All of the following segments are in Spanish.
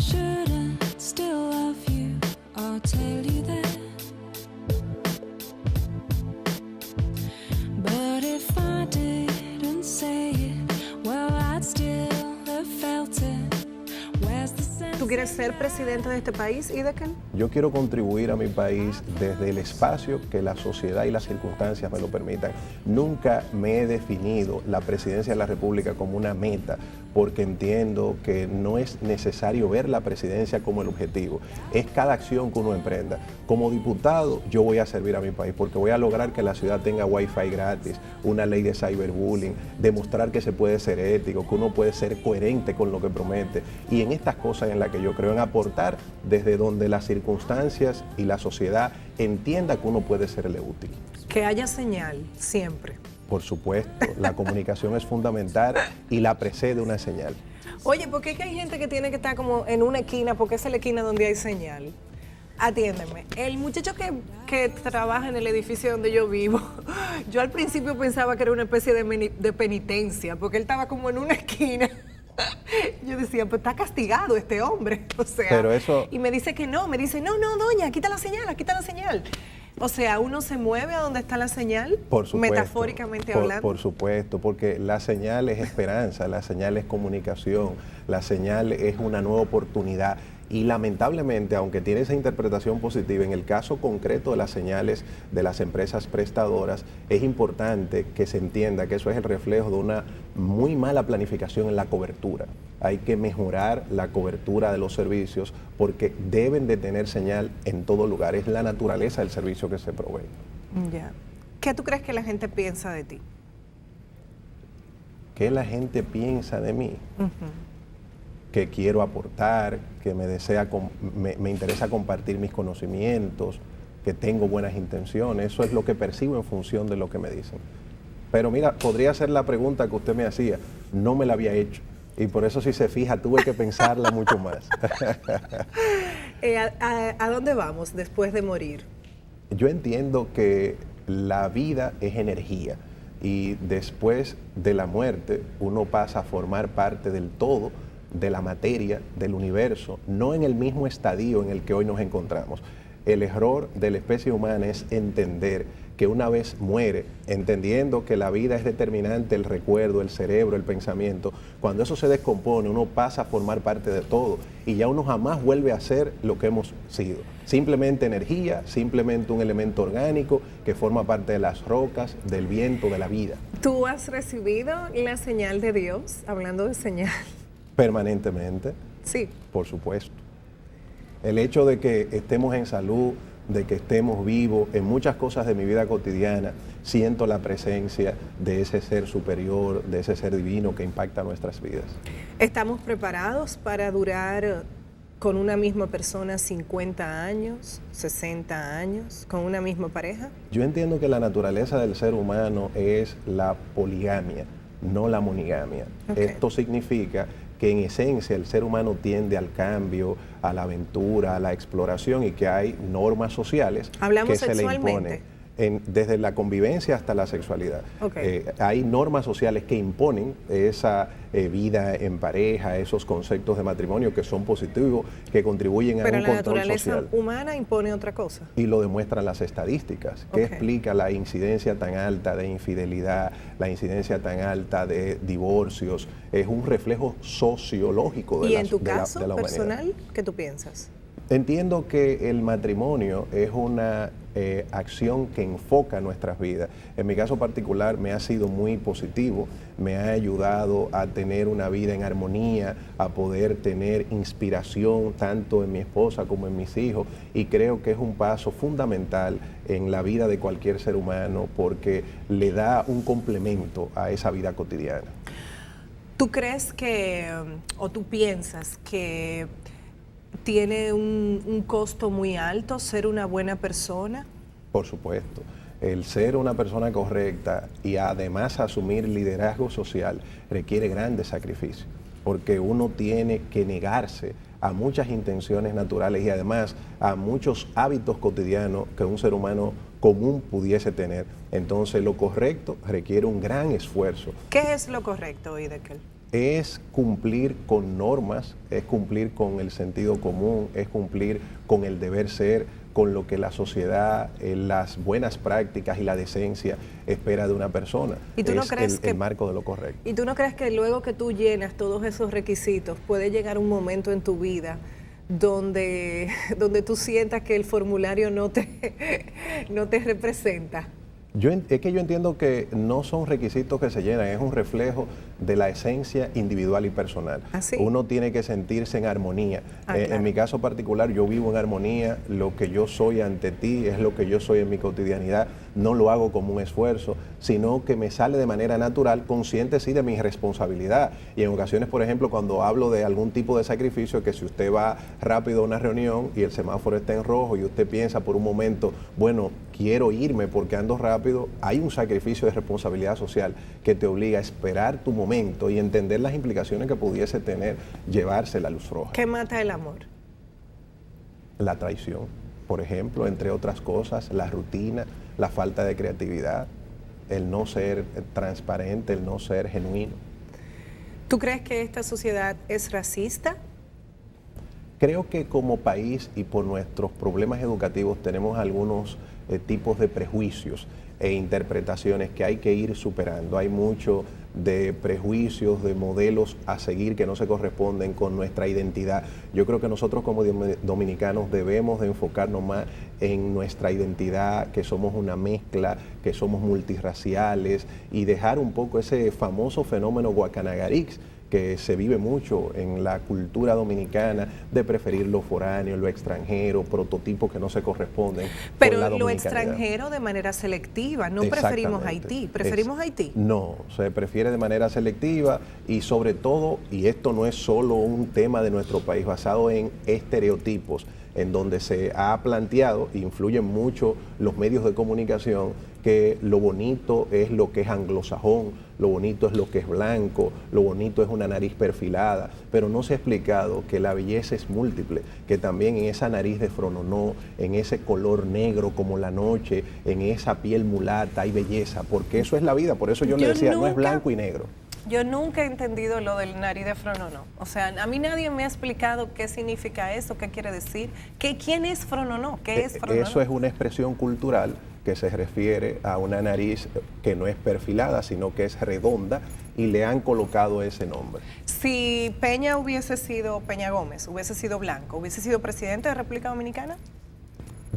shouldn't still love you or tell you that. But if I didn't say it, well, I'd still have felt it. Where's the sense? ¿Tú quieres ser presidente de este país, Idekel? Yo quiero contribuir a mi país desde el espacio que la sociedad y las circunstancias me lo permitan. Nunca me he definido la presidencia de la República como una meta, porque entiendo que no es necesario ver la presidencia como el objetivo. Es cada acción que uno emprenda. Como diputado, yo voy a servir a mi país porque voy a lograr que la ciudad tenga wifi gratis, una ley de cyberbullying, demostrar que se puede ser ético, que uno puede ser coherente con lo que promete. Y en estas cosas en las que yo creo en aportar desde donde las circunstancias y la sociedad entienda que uno puede serle útil. Que haya señal, siempre. Por supuesto, la comunicación es fundamental y la precede una señal. Oye, ¿por qué es que hay gente que tiene que estar como en una esquina? Porque esa es la esquina donde hay señal. Atiéndeme, el muchacho que trabaja en el edificio donde yo vivo, yo al principio pensaba que era una especie de penitencia, porque él estaba como en una esquina. Yo decía, pues está castigado este hombre, o sea, pero eso... y me dice que no, me dice, no, doña, quita la señal, quita la señal. O sea, uno se mueve a donde está la señal, por supuesto, metafóricamente hablando. Por supuesto, porque la señal es esperanza, la señal es comunicación, la señal es una nueva oportunidad. Y lamentablemente, aunque tiene esa interpretación positiva, en el caso concreto de las señales de las empresas prestadoras, es importante que se entienda que eso es el reflejo de una muy mala planificación en la cobertura. Hay que mejorar la cobertura de los servicios porque deben de tener señal en todo lugar. Es la naturaleza del servicio que se provee. Ya. ¿Qué tú crees que la gente piensa de ti? ¿Qué la gente piensa de mí? Que quiero aportar, que me interesa compartir mis conocimientos, que tengo buenas intenciones. Eso es lo que percibo en función de lo que me dicen. Pero mira, podría ser la pregunta que usted me hacía, no me la había hecho. Y por eso, si se fija, tuve que pensarla mucho más. ¿A dónde vamos después de morir? Yo entiendo que la vida es energía y después de la muerte uno pasa a formar parte del todo, de la materia, del universo, no en el mismo estadio en el que hoy nos encontramos. El error de la especie humana es entender que una vez muere, entendiendo que la vida es determinante, el recuerdo, el cerebro, el pensamiento, cuando eso se descompone, uno pasa a formar parte de todo y ya uno jamás vuelve a ser lo que hemos sido. Simplemente energía, simplemente un elemento orgánico que forma parte de las rocas, del viento, de la vida. ¿Tú has recibido la señal de Dios, hablando de señal? Permanentemente. Sí. Por supuesto. El hecho de que estemos en salud, de que estemos vivos, en muchas cosas de mi vida cotidiana, siento la presencia de ese ser superior, de ese ser divino que impacta nuestras vidas. ¿Estamos preparados para durar con una misma persona 50 años, 60 años, con una misma pareja? Yo entiendo que la naturaleza del ser humano es la poligamia, no la monogamia. Okay. Esto significa que en esencia el ser humano tiende al cambio, a la aventura, a la exploración y que hay normas sociales que se le imponen. Desde la convivencia hasta la sexualidad. Okay. Hay normas sociales que imponen esa vida en pareja, esos conceptos de matrimonio que son positivos, que contribuyen a un control social. Pero la naturaleza humana impone otra cosa. Y lo demuestran las estadísticas, que explica la incidencia tan alta de infidelidad, la incidencia tan alta de divorcios. Es un reflejo sociológico de la humanidad. ¿Y en tu caso personal, qué tú piensas? Entiendo que el matrimonio es una acción que enfoca nuestras vidas. En mi caso particular me ha sido muy positivo, me ha ayudado a tener una vida en armonía, a poder tener inspiración tanto en mi esposa como en mis hijos y creo que es un paso fundamental en la vida de cualquier ser humano porque le da un complemento a esa vida cotidiana. ¿Tú crees que, o tú piensas que tiene un costo muy alto ser una buena persona? Por supuesto. El ser una persona correcta y además asumir liderazgo social requiere grandes sacrificios, porque uno tiene que negarse a muchas intenciones naturales y además a muchos hábitos cotidianos que un ser humano común pudiese tener. Entonces lo correcto requiere un gran esfuerzo. ¿Qué es lo correcto, Idekel? es cumplir con normas, es cumplir con el sentido común, es cumplir con el deber ser, con lo que la sociedad, las buenas prácticas y la decencia espera de una persona. ¿Y tú no es crees el marco de lo correcto. ¿Y tú no crees que luego que tú llenas todos esos requisitos puede llegar un momento en tu vida donde tú sientas que el formulario no te representa? Es que yo entiendo que no son requisitos que se llenan, es un reflejo de la esencia individual y personal. ¿Ah, sí? Uno tiene que sentirse en armonía. Claro. En mi caso particular, yo vivo en armonía, lo que yo soy ante ti es lo que yo soy en mi cotidianidad, no lo hago como un esfuerzo, sino que me sale de manera natural, consciente sí de mi responsabilidad. Y en ocasiones, por ejemplo, cuando hablo de algún tipo de sacrificio, que si usted va rápido a una reunión y el semáforo está en rojo y usted piensa por un momento, bueno, quiero irme porque ando rápido, hay un sacrificio de responsabilidad social que te obliga a esperar tu momento y entender las implicaciones que pudiese tener llevarse la luz roja. ¿Qué mata el amor? La traición, por ejemplo, entre otras cosas, la rutina, la falta de creatividad, el no ser transparente, el no ser genuino. ¿Tú crees que esta sociedad es racista? Creo que como país y por nuestros problemas educativos tenemos algunos tipos de prejuicios e interpretaciones que hay que ir superando. Hay mucho de prejuicios, de modelos a seguir que no se corresponden con nuestra identidad. Yo creo que nosotros como dominicanos debemos de enfocarnos más en nuestra identidad, que somos una mezcla, que somos multirraciales, y dejar un poco ese famoso fenómeno guacanagarix que se vive mucho en la cultura dominicana, de preferir lo foráneo, lo extranjero, prototipos que no se corresponden pero con la lo dominicanidad. extranjero de manera selectiva, no preferimos Haití, ¿preferimos Haití? No, se prefiere de manera selectiva y sobre todo, y esto no es solo un tema de nuestro país, basado en estereotipos, en donde se ha planteado, influyen mucho los medios de comunicación, que lo bonito es lo que es anglosajón, lo bonito es lo que es blanco, lo bonito es una nariz perfilada, pero no se ha explicado que la belleza es múltiple, que también en esa nariz de frononó, en ese color negro como la noche, en esa piel mulata hay belleza, porque eso es la vida, por eso yo le decía, no es blanco y negro. Yo nunca he entendido lo del nariz de frononó. O sea, a mí nadie me ha explicado qué significa eso, qué quiere decir, quién es frononó, qué es frononó. Eso es una expresión cultural que se refiere a una nariz que no es perfilada, sino que es redonda, y le han colocado ese nombre. Si Peña hubiese sido, Peña Gómez, hubiese sido blanco, ¿hubiese sido presidente de República Dominicana?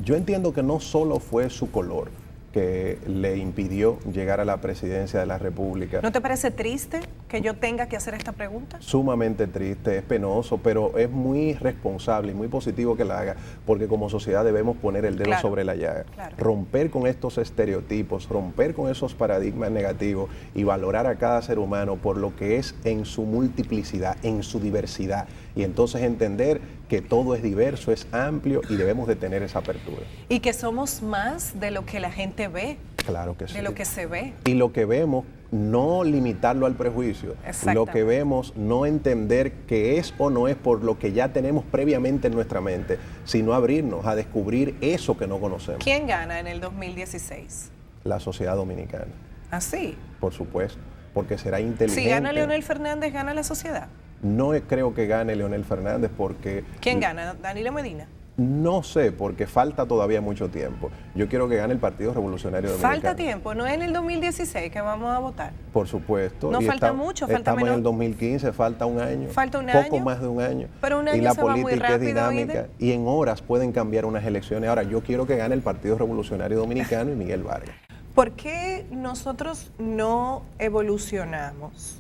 Yo entiendo que no solo fue su color que le impidió llegar a la presidencia de la República. ¿No te parece triste que yo tenga que hacer esta pregunta? Sumamente triste, es penoso, pero es muy responsable y muy positivo que la haga, porque como sociedad debemos poner el dedo sobre la llaga, romper con estos estereotipos, romper con esos paradigmas negativos y valorar a cada ser humano por lo que es en su multiplicidad, en su diversidad, y entonces entender que todo es diverso, es amplio y debemos de tener esa apertura. Y que somos más de lo que la gente ve. Claro que sí. De lo que se ve. Y lo que vemos, no limitarlo al prejuicio. Lo que vemos, no entender que es o no es por lo que ya tenemos previamente en nuestra mente, sino abrirnos a descubrir eso que no conocemos. ¿Quién gana en el 2016? La sociedad dominicana. ¿Ah, sí? Por supuesto, porque será inteligente. Si gana Leonel Fernández, ¿gana la sociedad? No creo que gane Leonel Fernández porque... ¿Quién gana? ¿Danilo Medina? No sé, porque falta todavía mucho tiempo. Yo quiero que gane el Partido Revolucionario Dominicano. Falta tiempo, no es en el 2016 que vamos a votar. Por supuesto. No falta mucho, falta estamos menos. en el 2015, falta un año. Falta un año. Poco más de un año. Pero un año y la se va muy política rápido, es dinámica y en horas pueden cambiar unas elecciones. Ahora, yo quiero que gane el Partido Revolucionario Dominicano y Miguel Vargas. ¿Por qué nosotros no evolucionamos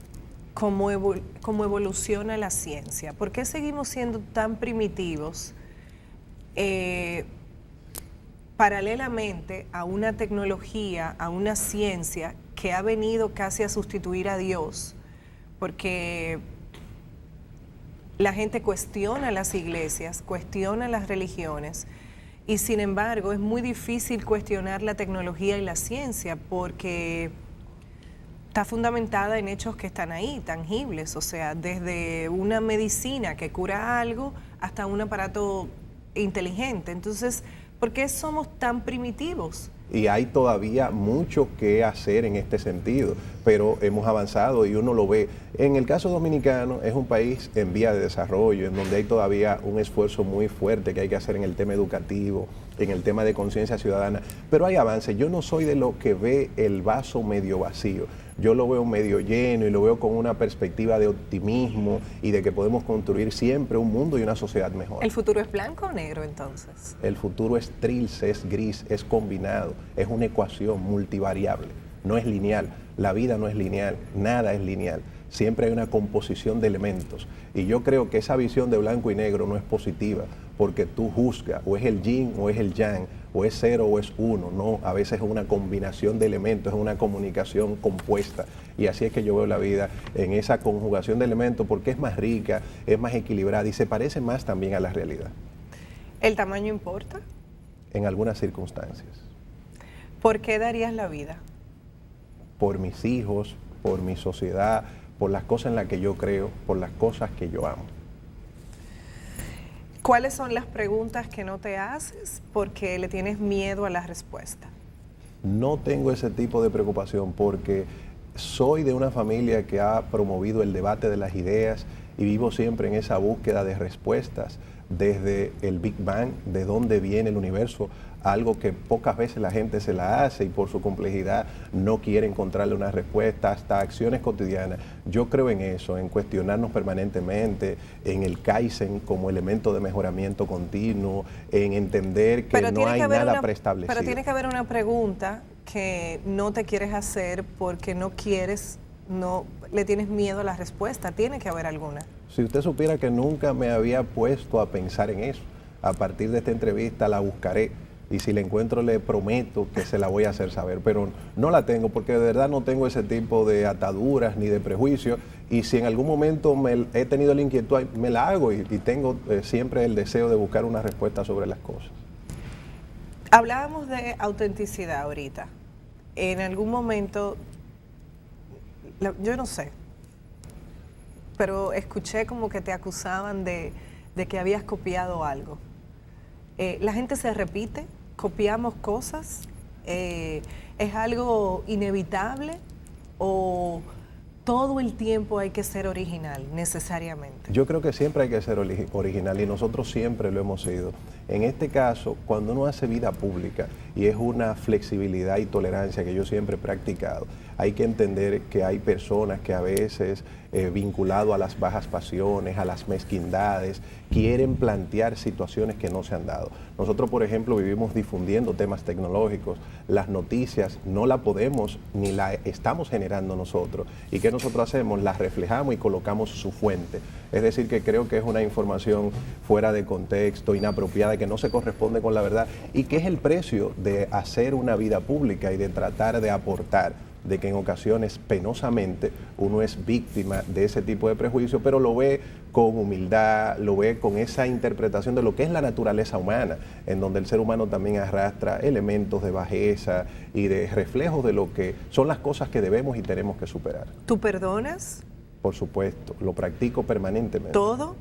como evoluciona la ciencia? ¿Por qué seguimos siendo tan primitivos paralelamente a una tecnología, a una ciencia que ha venido casi a sustituir a Dios? Porque la gente cuestiona las iglesias, cuestiona las religiones, y sin embargo es muy difícil cuestionar la tecnología y la ciencia porque está fundamentada en hechos que están ahí, tangibles, o sea, desde una medicina que cura algo hasta un aparato inteligente. Entonces, ¿por qué somos tan primitivos? y hay todavía mucho que hacer en este sentido, pero hemos avanzado y uno lo ve. En el caso dominicano es un país en vía de desarrollo, en donde hay todavía un esfuerzo muy fuerte que hay que hacer en el tema educativo, en el tema de conciencia ciudadana, pero hay avances. Yo no soy de lo que ve el vaso medio vacío, yo lo veo medio lleno y lo veo con una perspectiva de optimismo y de que podemos construir siempre un mundo y una sociedad mejor. ¿El futuro es blanco o negro entonces? El futuro es trilce, es gris, es combinado, es una ecuación multivariable, no es lineal. La vida no es lineal, nada es lineal. Siempre hay una composición de elementos. Y yo creo que esa visión de blanco y negro no es positiva, porque tú juzgas, o es el yin o es el yang, o es 0 o es 1. No, a veces es una combinación de elementos, es una comunicación compuesta. Y así es que yo veo la vida, en esa conjugación de elementos, porque es más rica, es más equilibrada y se parece más también a la realidad. ¿El tamaño importa? En algunas circunstancias. ¿Por qué darías la vida? Por mis hijos, por mi sociedad, por las cosas en las que yo creo, por las cosas que yo amo. ¿Cuáles son las preguntas que no te haces porque le tienes miedo a la respuesta? No tengo ese tipo de preocupación porque soy de una familia que ha promovido el debate de las ideas y vivo siempre en esa búsqueda de respuestas desde el Big Bang, de dónde viene el universo, algo que pocas veces la gente se la hace y por su complejidad no quiere encontrarle una respuesta, hasta acciones cotidianas. Yo creo en eso, en cuestionarnos permanentemente, en el Kaizen como elemento de mejoramiento continuo, en entender que no hay nada preestablecido. Pero tiene que haber una pregunta que no te quieres hacer porque no quieres, no le tienes miedo a la respuesta, tiene que haber alguna. Si usted supiera que nunca me había puesto a pensar en eso, a partir de esta entrevista la buscaré y si la encuentro le prometo que se la voy a hacer saber, pero no la tengo porque de verdad no tengo ese tipo de ataduras ni de prejuicios y si en algún momento he tenido la inquietud, me la hago y tengo siempre el deseo de buscar una respuesta sobre las cosas. Hablábamos de autenticidad ahorita. En algún momento, yo no sé, pero escuché como que te acusaban de que habías copiado algo. La gente se repite, copiamos cosas, es algo inevitable o todo el tiempo hay que ser original necesariamente. Yo creo que siempre hay que ser original y nosotros siempre lo hemos sido. En este caso, cuando uno hace vida pública y es una flexibilidad y tolerancia que yo siempre he practicado, hay que entender que hay personas que a veces, vinculado a las bajas pasiones, a las mezquindades, quieren plantear situaciones que no se han dado. Nosotros, por ejemplo, vivimos difundiendo temas tecnológicos, las noticias no la podemos ni la estamos generando nosotros. ¿Y qué nosotros hacemos? Las reflejamos y colocamos su fuente. Es decir, que creo que es una información fuera de contexto, inapropiada, que no se corresponde con la verdad y que es el precio de hacer una vida pública y de tratar de aportar, de que en ocasiones penosamente uno es víctima de ese tipo de prejuicio, pero lo ve con humildad, lo ve con esa interpretación de lo que es la naturaleza humana, en donde el ser humano también arrastra elementos de bajeza y de reflejos de lo que son las cosas que debemos y tenemos que superar. ¿Tú perdonas? Por supuesto, lo practico permanentemente. ¿Todo?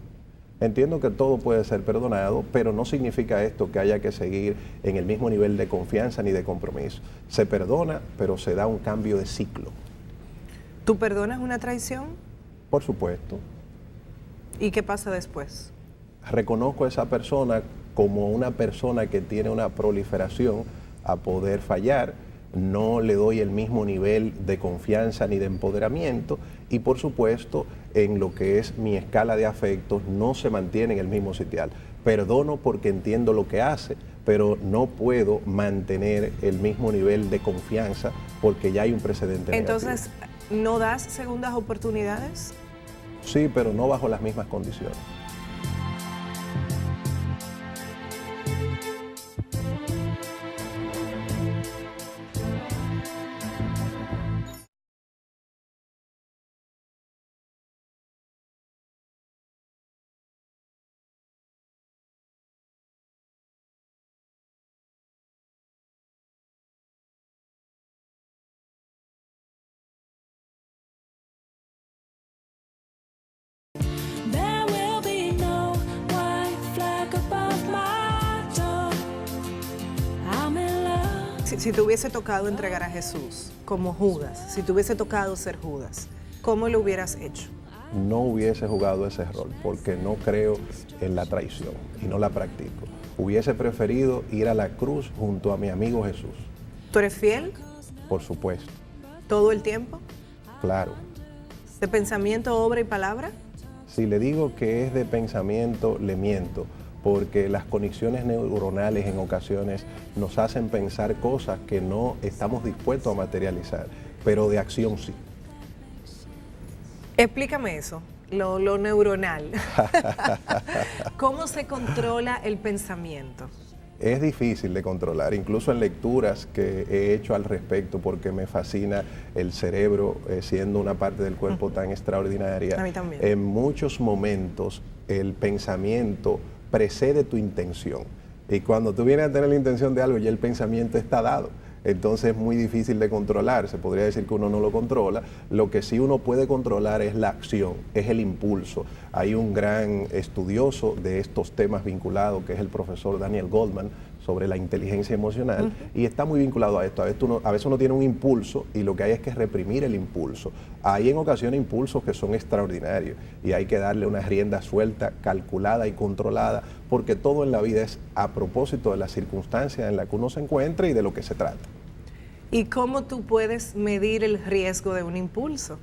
Entiendo que todo puede ser perdonado, pero no significa esto que haya que seguir en el mismo nivel de confianza ni de compromiso. Se perdona, pero se da un cambio de ciclo. ¿Tú perdonas una traición? Por supuesto. ¿Y qué pasa después? Reconozco a esa persona como una persona que tiene una proliferación a poder fallar. No le doy el mismo nivel de confianza ni de empoderamiento y por supuesto en lo que es mi escala de afectos no se mantiene en el mismo sitial. Perdono porque entiendo lo que hace, pero no puedo mantener el mismo nivel de confianza porque ya hay un precedente negativo. Entonces, ¿no das segundas oportunidades? Sí, pero no bajo las mismas condiciones. There will be si te hubiese tocado entregar a Jesús como Judas, si te hubiese tocado ser Judas, ¿cómo lo hubieras hecho? No hubiese jugado ese rol porque no creo en la traición y no la practico. Hubiese preferido ir a la cruz junto a mi amigo Jesús. ¿Tú eres fiel Por supuesto, todo el tiempo? claro. ¿De pensamiento, obra y palabra? Si le digo que es de pensamiento, le miento, porque las conexiones neuronales en ocasiones nos hacen pensar cosas que no estamos dispuestos a materializar, pero de acción sí. Explícame eso, lo neuronal. ¿Cómo se controla el pensamiento? Es difícil de controlar, incluso en lecturas que he hecho al respecto, porque me fascina el cerebro siendo una parte del cuerpo tan extraordinaria. A mí también. En muchos momentos el pensamiento precede tu intención. Y cuando tú vienes a tener la intención de algo, ya el pensamiento está dado. Entonces es muy difícil de controlar, se podría decir que uno no lo controla. Lo que sí uno puede controlar es la acción, es el impulso. Hay un gran estudioso de estos temas vinculados, que es el profesor Daniel Goldman, sobre la inteligencia emocional, y está muy vinculado a esto. A veces uno tiene un impulso y lo que hay es que reprimir el impulso. Hay en ocasiones impulsos que son extraordinarios y hay que darle una rienda suelta, calculada y controlada, porque todo en la vida es a propósito de las circunstancias en las que uno se encuentra y de lo que se trata. ¿Y cómo tú puedes medir el riesgo de un impulso?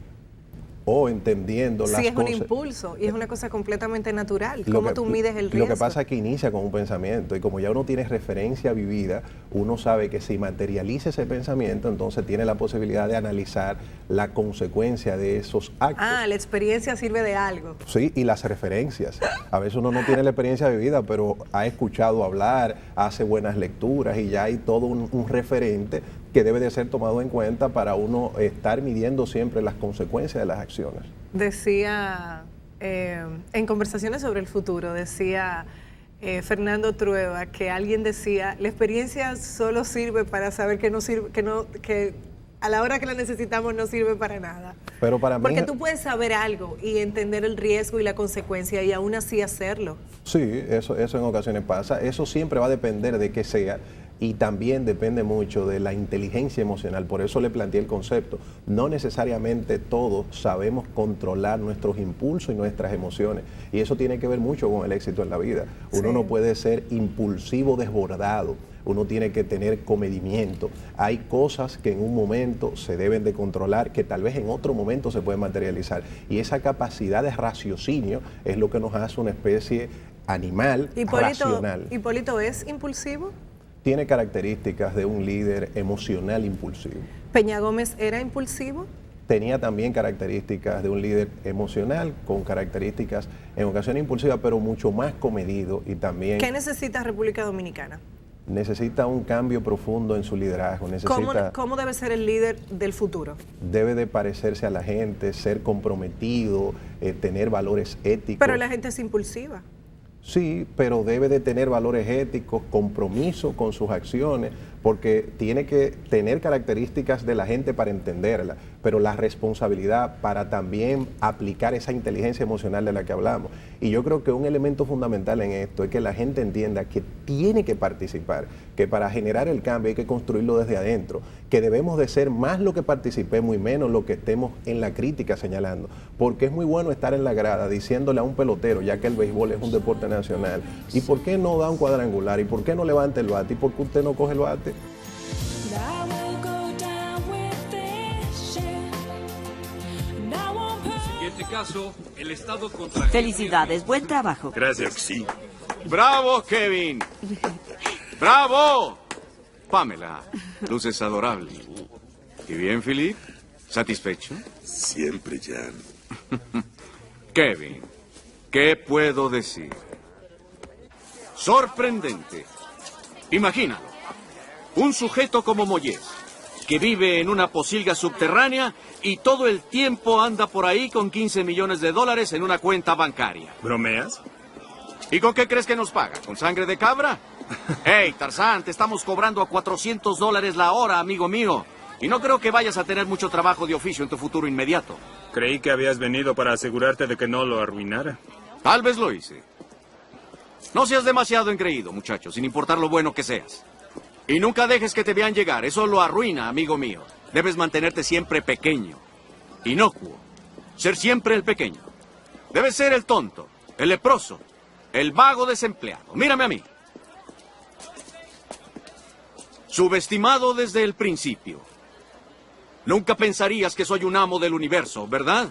O entendiendo las Si es cosas. un impulso y es una cosa completamente natural, Lo ¿cómo que- tú mides el riesgo? Lo que pasa es que inicia con un pensamiento y como ya uno tiene referencia vivida, uno sabe que si materializa ese pensamiento, entonces tiene la posibilidad de analizar la consecuencia de esos actos. Ah, la experiencia sirve de algo. Sí, y las referencias. A veces uno no tiene la experiencia vivida, pero ha escuchado hablar, hace buenas lecturas y ya hay todo un referente que debe de ser tomado en cuenta para uno estar midiendo siempre las consecuencias de las acciones. Decía, en conversaciones sobre el futuro, decía Fernando Trueba que alguien decía, la experiencia solo sirve para saber que no sirve, que a la hora que la necesitamos no sirve para nada. Pero para mí... Porque tú puedes saber algo y entender el riesgo y la consecuencia y aún así hacerlo. Sí, eso en ocasiones pasa. Eso siempre va a depender de qué sea y también depende mucho de la inteligencia emocional. Por eso le planteé el concepto. No necesariamente todos sabemos controlar nuestros impulsos y nuestras emociones. Y eso tiene que ver mucho con el éxito en la vida. Uno Sí. no puede ser impulsivo desbordado. Uno tiene que tener comedimiento. Hay cosas que en un momento se deben de controlar, que tal vez en otro momento se pueden materializar. Y esa capacidad de raciocinio es lo que nos hace una especie animal racional. ¿Hipólito es impulsivo? Tiene características de un líder emocional impulsivo. ¿Peña Gómez era impulsivo? Tenía también características de un líder emocional, con características en ocasiones impulsivas, pero mucho más comedido y también ¿Qué necesita República Dominicana? necesita un cambio profundo en su liderazgo. ¿Cómo debe ser el líder del futuro? Debe de parecerse a la gente, ser comprometido, tener valores éticos. Pero la gente es impulsiva. Sí, pero debe de tener valores éticos, compromiso con sus acciones, porque tiene que tener características de la gente para entenderla, pero la responsabilidad para también aplicar esa inteligencia emocional de la que hablamos. Y yo creo que un elemento fundamental en esto es que la gente entienda que tiene que participar, que para generar el cambio hay que construirlo desde adentro, que debemos de ser más lo que participemos y menos lo que estemos en la crítica señalando, porque es muy bueno estar en la grada diciéndole a un pelotero, ya que el béisbol es un deporte nacional, ¿y por qué no da un cuadrangular? ¿Y por qué no levanta el bate? ¿Y por qué usted no coge el bate? I will go down with this ship. And I won't Siguiente caso, el Estado contra... Felicidades, buen trabajo. Gracias. Sí. ¡Bravo, Kevin! ¡Bravo! Pamela, luces adorable. ¿Y bien, Philip? ¿Satisfecho? Siempre, Jan. Kevin, ¿qué puedo decir? Sorprendente. Imagínalo. Un sujeto como Moyes, que vive en una posilga subterránea y todo el tiempo anda por ahí con 15 millones de dólares en una cuenta bancaria. ¿Bromeas? ¿Y con qué crees que nos paga? ¿Con sangre de cabra? Hey, Tarzán, te estamos cobrando a $400 la hora, amigo mío. Y no creo que vayas a tener mucho trabajo de oficio en tu futuro inmediato. Creí que habías venido para asegurarte de que no lo arruinara. Tal vez lo hice. No seas demasiado engreído, muchacho, sin importar lo bueno que seas. Y nunca dejes que te vean llegar. Eso lo arruina, amigo mío. Debes mantenerte siempre pequeño. Inocuo. Ser siempre el pequeño. Debes ser el tonto, el leproso, el vago desempleado. Mírame a mí. Subestimado desde el principio. Nunca pensarías que soy un amo del universo, ¿verdad?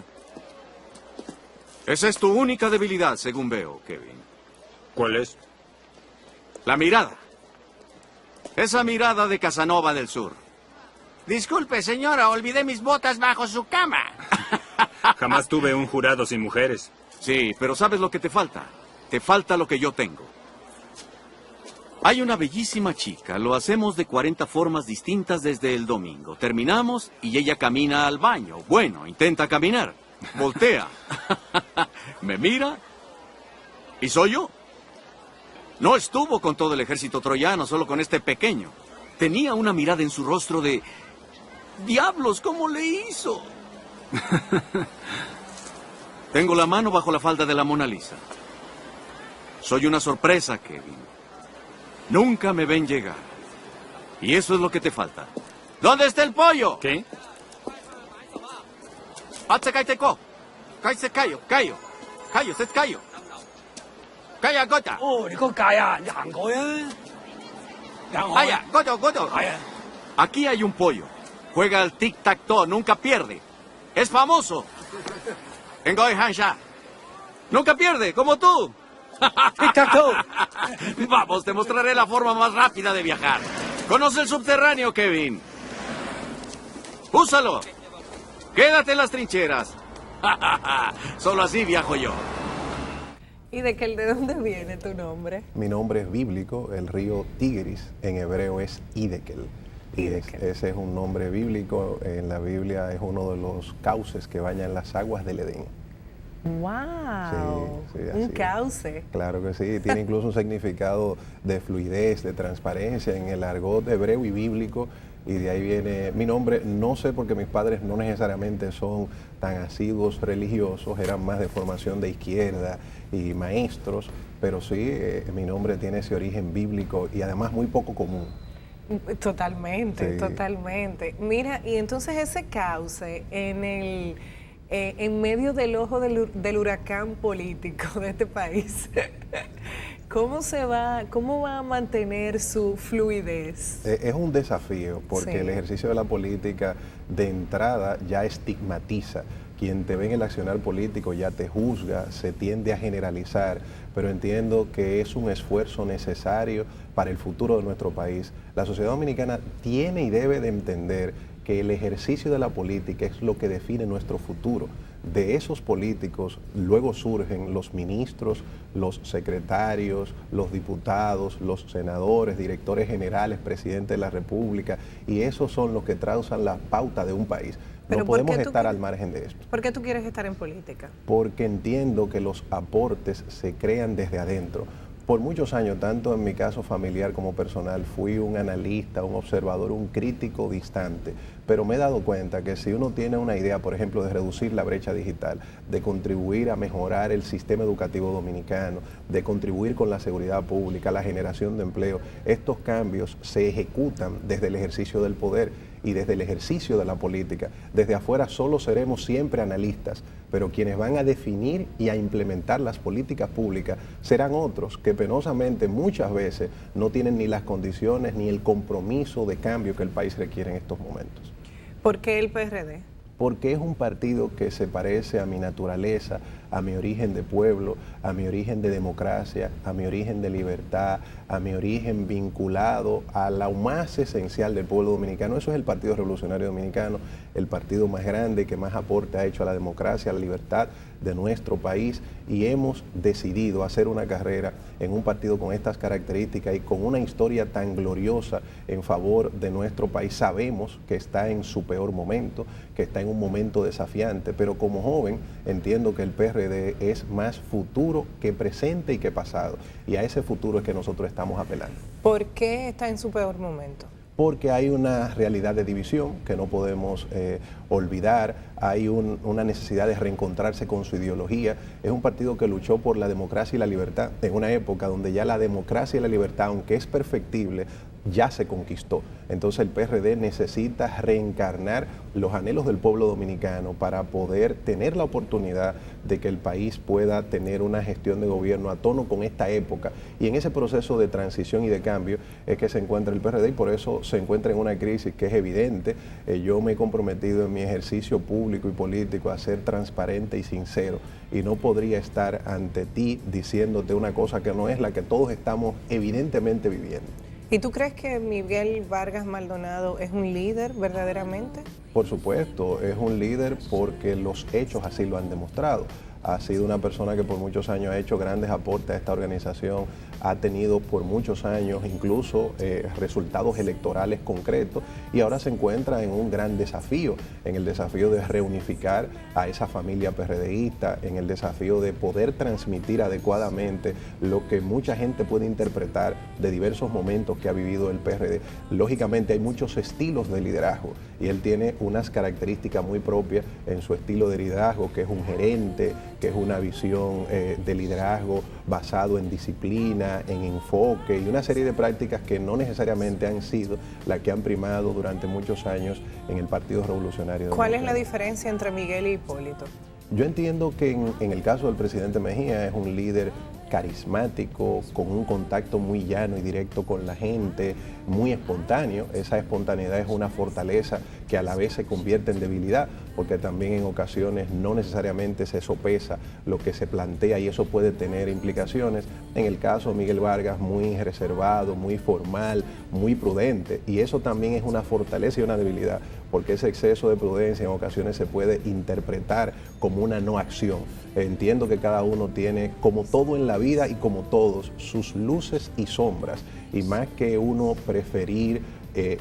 Esa es tu única debilidad, según veo, Kevin. ¿Cuál es? La mirada. Esa mirada de Casanova del Sur. Disculpe, señora, olvidé mis botas bajo su cama. Jamás tuve un jurado sin mujeres. Sí, pero ¿sabes lo que te falta? Te falta lo que yo tengo. Hay una bellísima chica. Lo hacemos de 40 formas distintas desde el domingo. Terminamos y ella camina al baño. Bueno, intenta caminar. Voltea. Me mira. ¿Y soy yo? No estuvo con todo el ejército troyano, solo con este pequeño. Tenía una mirada en su rostro de... ¡Diablos! ¿Cómo le hizo? Tengo la mano bajo la falda de la Mona Lisa. Soy una sorpresa, Kevin. Nunca me ven llegar. Y eso es lo que te falta. ¿Dónde está el pollo? ¿Qué? Atse kaiteko. Kaise kayo, kayo. Kayo, set kayo. Kaya gota. 哦，你個界啊，你行過啊？行開 Vaya, goto, goto. 係啊， Aquí hay un pollo. Juega al tic-tac-toe, nunca pierde. Es famoso. Ngoy Hansha. Nunca pierde, como tú. tic-tac-toe。 Vamos, te mostraré la forma más rápida de viajar. Conoce el subterráneo, Kevin. Úsalo. Quédate en las trincheras. Solo así viajo yo. ¿Y de dónde viene tu nombre? Mi nombre es bíblico, el río Tigris en hebreo es Hidekel. Y ese es un nombre bíblico, en la Biblia es uno de los cauces que bañan las aguas del Edén. ¡Wow! Sí, un así cauce. Claro que sí, tiene incluso un significado de fluidez, de transparencia en el argot hebreo y bíblico. Y de ahí viene mi nombre. No sé porque mis padres no necesariamente son tan asiduos religiosos, eran más de formación de izquierda y maestros, pero sí, mi nombre tiene ese origen bíblico y además muy poco común. Totalmente, Sí. totalmente. Mira, y entonces ese cauce en medio del ojo del huracán político de este país, ¿cómo va a mantener su fluidez? Es un desafío porque Sí. el ejercicio de la política de entrada ya estigmatiza. Quien te ve en el accionar político ya te juzga, se tiende a generalizar, pero entiendo que es un esfuerzo necesario para el futuro de nuestro país. La sociedad dominicana tiene y debe de entender que el ejercicio de la política es lo que define nuestro futuro. De esos políticos luego surgen los ministros, los secretarios, los diputados, los senadores, directores generales, presidente de la República, y esos son los que trazan la pauta de un país. Pero No ¿por qué podemos tú estar quieres- al margen de esto, ¿Por qué tú quieres estar en política? porque entiendo que los aportes se crean desde adentro. Por muchos años, tanto en mi caso familiar como personal, fui un analista, un observador, un crítico distante, pero me he dado cuenta que si uno tiene una idea, por ejemplo, de reducir la brecha digital, de contribuir a mejorar el sistema educativo dominicano, de contribuir con la seguridad pública, la generación de empleo, estos cambios se ejecutan desde el ejercicio del poder y desde el ejercicio de la política. Desde afuera solo seremos siempre analistas, pero quienes van a definir y a implementar las políticas públicas serán otros que penosamente muchas veces no tienen ni las condiciones ni el compromiso de cambio que el país requiere en estos momentos. ¿Por qué el PRD? Porque es un partido que se parece a mi naturaleza, a mi origen de pueblo, a mi origen de democracia, a mi origen de libertad, a mi origen vinculado a lo más esencial del pueblo dominicano. Eso es el Partido Revolucionario Dominicano, el partido más grande que más aporte ha hecho a la democracia, a la libertad de nuestro país, y hemos decidido hacer una carrera en un partido con estas características y con una historia tan gloriosa en favor de nuestro país. Sabemos que está en su peor momento, que está en un momento desafiante, pero como joven entiendo que el PRD es más futuro que presente y que pasado, y a ese futuro es que nosotros estamos apelando. ¿Por qué está en su peor momento? Porque hay una realidad de división que no podemos olvidar, hay una necesidad de reencontrarse con su ideología. Es un partido que luchó por la democracia y la libertad en una época donde ya la democracia y la libertad, aunque es perfectible, ya se conquistó. Entonces el PRD necesita reencarnar los anhelos del pueblo dominicano para poder tener la oportunidad de que el país pueda tener una gestión de gobierno a tono con esta época. Y en ese proceso de transición y de cambio es que se encuentra el PRD y por eso se encuentra en una crisis que es evidente. Yo me he comprometido en mi ejercicio público y político a ser transparente y sincero y no podría estar ante ti diciéndote una cosa que no es la que todos estamos evidentemente viviendo. ¿Y tú crees que Miguel Vargas Maldonado es un líder verdaderamente? Por supuesto, es un líder porque los hechos así lo han demostrado. Ha sido una persona que por muchos años ha hecho grandes aportes a esta organización, ha tenido por muchos años incluso resultados electorales concretos y ahora se encuentra en un gran desafío, en el desafío de reunificar a esa familia PRDista, en el desafío de poder transmitir adecuadamente lo que mucha gente puede interpretar de diversos momentos que ha vivido el PRD. Lógicamente hay muchos estilos de liderazgo y él tiene unas características muy propias en su estilo de liderazgo, que es un gerente, que es una visión de liderazgo basado en disciplina, en enfoque y una serie de prácticas que no necesariamente han sido las que han primado durante muchos años en el Partido Revolucionario Dominicano. ¿Cuál es la diferencia entre Miguel y Hipólito? Yo entiendo que en el caso del presidente Mejía es un líder carismático, con un contacto muy llano y directo con la gente, muy espontáneo. Esa espontaneidad es una fortaleza que a la vez se convierte en debilidad, porque también en ocasiones no necesariamente se sopesa lo que se plantea y eso puede tener implicaciones. En el caso de Miguel Vargas, muy reservado, muy formal, muy prudente, y eso también es una fortaleza y una debilidad, porque ese exceso de prudencia en ocasiones se puede interpretar como una no acción. Entiendo que cada uno tiene, como todo en la vida y como todos, sus luces y sombras, y más que uno preferir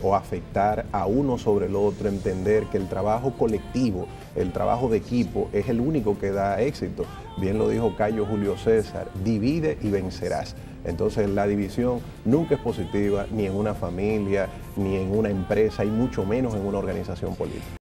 o afectar a uno sobre el otro, entender que el trabajo colectivo, el trabajo de equipo es el único que da éxito. Bien lo dijo Cayo Julio César, divide y vencerás. Entonces la división nunca es positiva ni en una familia, ni en una empresa y mucho menos en una organización política.